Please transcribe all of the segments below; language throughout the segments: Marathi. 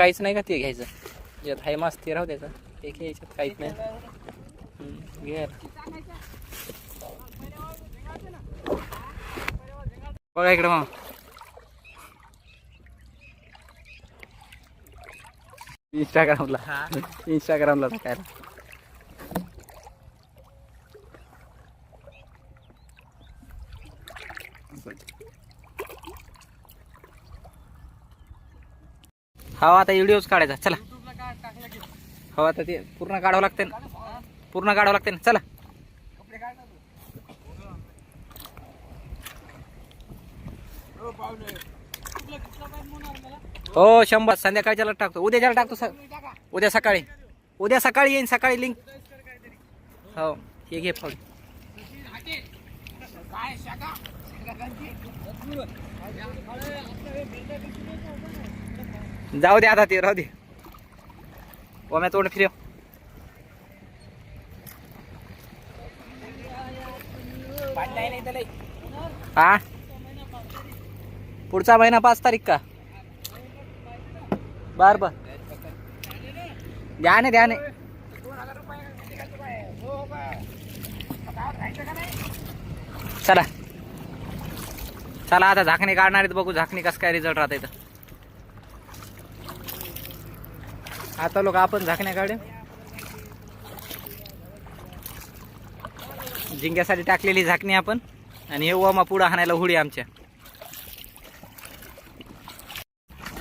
काहीच नाही का ते घ्यायचं ज्यात हाय मास ते राहू द्यायचं ते घ्यायच्यात काहीच नाही घ्या बघा इकडं मग इंस्टाग्रामला टाकायला हो आता व्हिडिओच काढायचा चला हो आता ते पूर्ण काढावं लागते ना पूर्ण काढावं लागते ना चला हो 100 संध्याकाळच्याला टाकतो उद्याच्याला टाकतो उद्या सकाळी येईन सकाळी लिंक हो हे घे फोन जाऊ दे आता ते राहू दे ओम्या तोंड फिरव हा पुढचा महिना 5 तारीख का बर ध्यान आहे चला चला आता झाकणी काढणार आहेत बघू झाकणी कसं काय रिझल्ट राहत इथं आता लोक आपण झाकण्या काढू झिंग्यासाठी टाकलेली झाकणी आपण आणि हे ओमा पुढं हाणायला हुडी आमच्या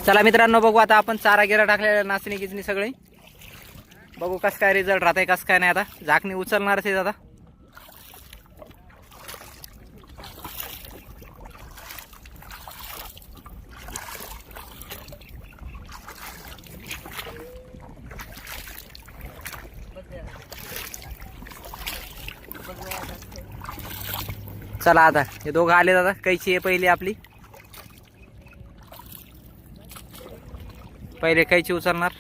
चला मित्रांनो बघू आता आपण चारा गिरा टाकलेल्या नाचणी गिचणी सगळे बघू कसं काय रिझल्ट राहतंय कसं काय नाही आता झाकणी उचलणारच आहे आता चला आता हे दोघं आले दादा कैची आहे पहिली आपली पहिले कैची उचलणार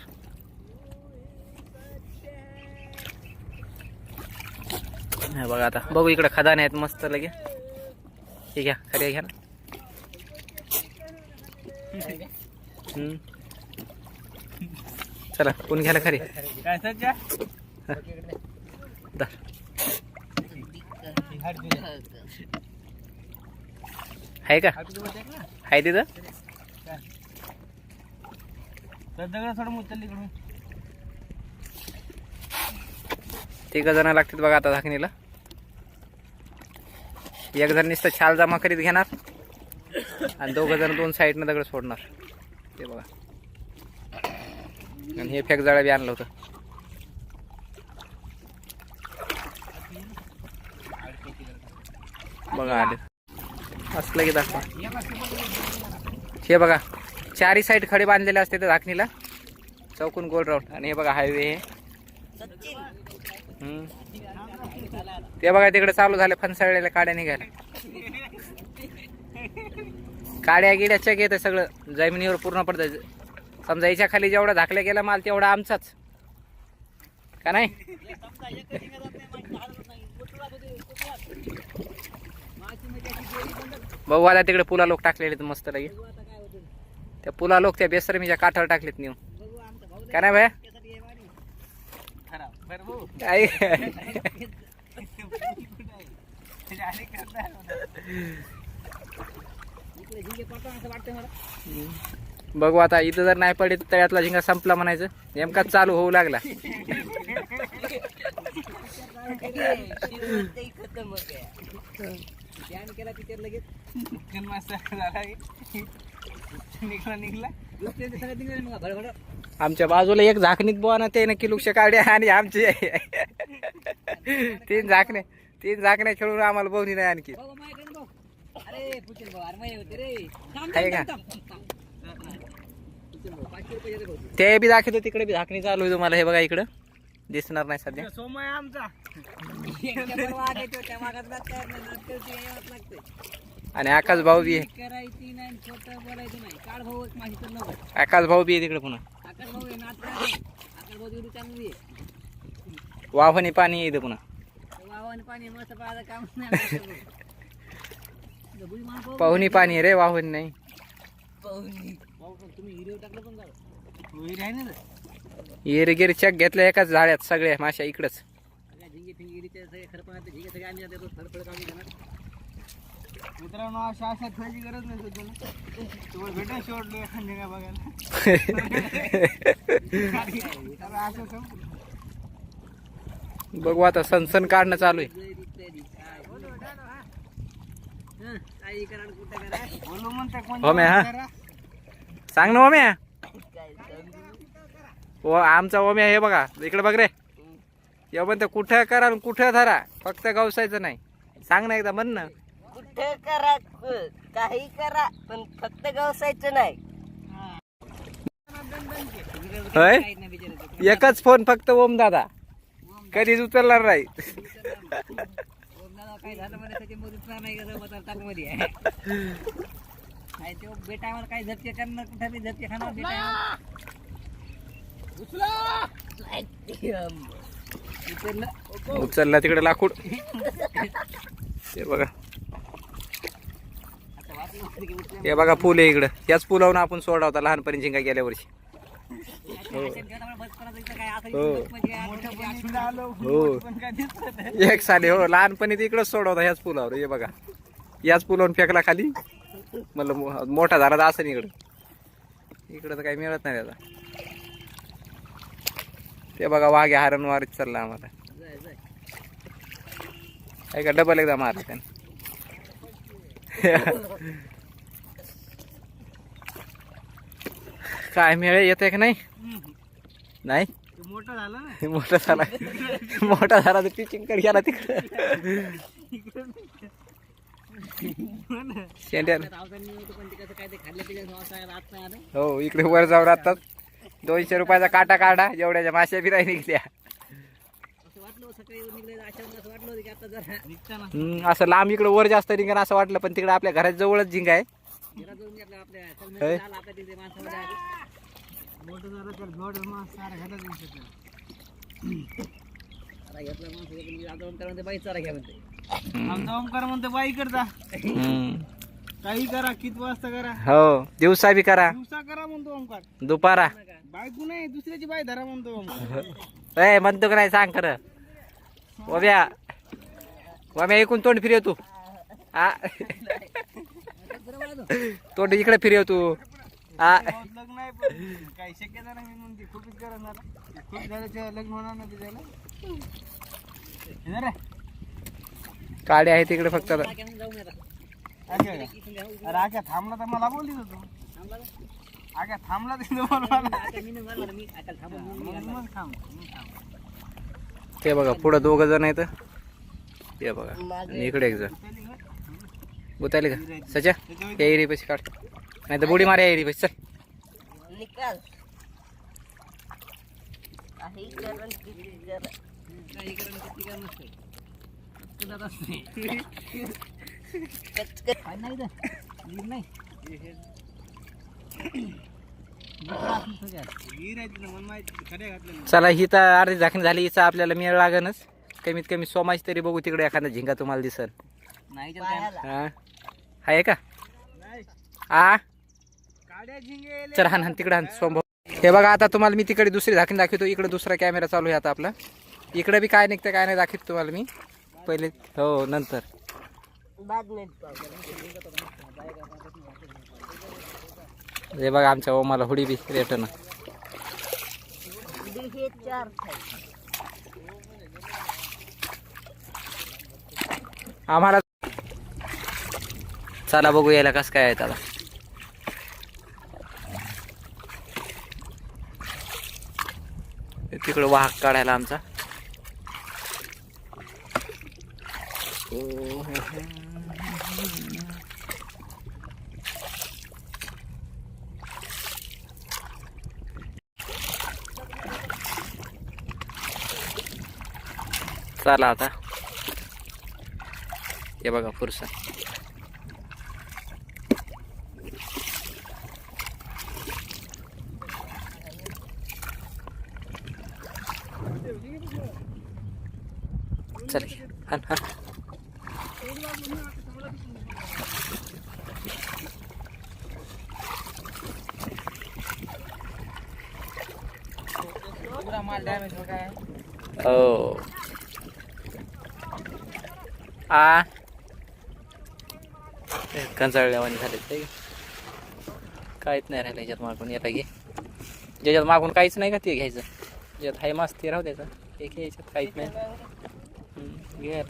बघा आता बघू इकडे खदाने आहेत मस्त लगे हे घ्या खरे घ्या ना चला कोण घ्यायला खरे आहे का आहे तिथं तिघ जण लागतात बघा आता झाकणीला एक जण नुसतं छाल जमा करीत घेणार आणि दोघं जण 2 साईडनं दगड सोडणार ते बघा आणि हे फेक जाळं बी आणलं होतं बघा आले असलं की दाखवा हे बघा 4ही साईड खडे बांधलेले असते त्या झाकणीला चौकून गोल राऊंड आणि हे बघा हायवे हे ते बघा तिकडे चालू झाले फणसाळलेल्या काड्या निघायला काड्या गिड्या चक येतं सगळं जमिनीवर पूर्ण पडतं समजा याच्या खाली जेवढा झाकल्या गेला माल तेवढा आमचाच का नाही भाऊ आता तिकडे पुला लोक टाकलेले मस्त लगे त्या पुला लोक त्या बेसरमीच्या काठावर टाकलेत नेऊ का नाही भया बघू आता इथं जर नाही पडले तर यातला झिंगा संपला म्हणायचं नेमकाच चालू होऊ लागला आमच्या बाजूला एक झाकणीत बुवा ना ते नक्की लुक्ष काढ्या आणि आमचे 3 झाकण्या खेळून आम्हाला बोवणी नाही आणखी आहे का ते बी दाखवतो तिकडे बी झाकणी चालू आहे तुम्हाला हे बघा इकडं दिसणार नाही सध्या आणि आकाश भाऊ बी आहे आकाश भाऊ बी आहे तिकडे पुन्हा वाहनी पाणी आहे इथं पुन्हा पाहुणी पाणी रे वाहून नाही एरगिरी चक घेतल्या एकाच झाड्यात सगळ्या माश्या इकडच. मित्रांनो अशा अशा ठेवायची गरज नाही तुम्हाला भेटा शेवटलो एखाद्या का बघायला. बघू आता सनसन काढणं चालू आहे. बोलू म्हणते कोण ओम्या हा सांग ना ओम्या. ओ आमचा ओम्या हे बघा इकडे बघ रे. या म्हणते कुठं करा आणि कुठं धरा फक्त गवसायचं नाही. सांग ना एकदा म्हण ना. कुठे करा काही करा पण फक्त गवसायचं नाही. होय एकच फोन फक्त ओम दादा कधीच उचलणार नाही. काय झालं म्हणजे त्याच्यामध्ये नाही टाकमध्ये बेटावर काही झटके करणार कुठे बी झटके खाणार उचलला तिकडे लाकूड. हे बघा हे बघा पूल आहे इकडं. याच पुलावरून आपण सोडा होता लहानपणी झिंगा गेल्या वर्षी. हो एक साली हो लहानपणी तिकडच सोडा होता ह्याच पुलावर. हे बघा याच पुलावरून फेकला खाली. मला मोठा झाला तर असं इकडं इकडं तर काही मिळत नाही त्याचा. ते बघा वाघे हरण वारीत चालला आम्हाला. का डबल एकदा मारला त्याने. काय मिळे येते का नाही. नाही मोठं झालं ना. मोठा झाला मोठा झाला तर टिचिंग कर गेला तिकडे. हो इकडे वर जाऊन राहतात. 200 रुपयाचा काटा काढा जेवढ्याच्या माश्या बी नाही निघल्या. असं लांब इकडे वर जास्त रिंगण असं वाटलं पण तिकडे आपल्या घराच्या जवळच झिंग आहे. ओमकार म्हणतो बाई करता काही करा किती वाजता करा. हो दिवसा बी करा दिवसा करा म्हणतो ओमकार. दुपारा बायको नाही दुसऱ्याची बाई धरा म्हणतो ओमकार. ए म्हणतो का नाही सांग खरं. ओम्या ओम्या एकूण तोंड फिरव तू. हा तोंड इकडे फिरव तू. हा लग्न आहे पण काही शक्यता नाही म्हणते. खूपच करणार खूप झाल्याच्या लग्न होणार ना तुझ्याला. काडे आहे तिकडे फक्त. आग्या थांबला तर मला बोललीच होतो. आग्या थांबला ते बघा पुढं 2 जण आहेत. ते बघा आणि इकडे 1 जण. गुतायले का सच्या या एरी पैसे काढ नाही तर बुडी मारा एरी पैसे. चल निकाल काही करण किती करा काही करण किती करा नसते चला ही तर अर्धी झाकणी झाली. हिचा आपल्याला मेळ लागणच. कमीत कमी सोमाची तरी बघू तिकडे एखादा झिंगा तुम्हाला दिसल. हा आहे का. आ चल हान हान तिकडे हान सोम. हे बघा आता तुम्हाला मी तिकडे दुसरी झाकणी दाखवतो. इकडे दुसरा कॅमेरा चालू आहे आता आपला. इकडे बी काय निघतं काय नाही दाखवतो तुम्हाला मी पहिले. हो नंतर हे बघा आमच्या ओमाला हुडी बी रेटन. आम्हाला चला बघू यायला कसं काय आहे आता. तिकडं वाहक काढायला आमचा. चला आता हे बघा पुरसा. चल हान हान. माल डॅमेज हो काय हो आ कंचाळल्यावानी झाले ते काहीच नाही राहिलं याच्यात मागून येता घे ज्याच्यात मागून काहीच नाही का ते घ्यायचं ज्यात हाय मस्त ते राहू द्यायचं हे घ्यायच्यात काहीच नाही घे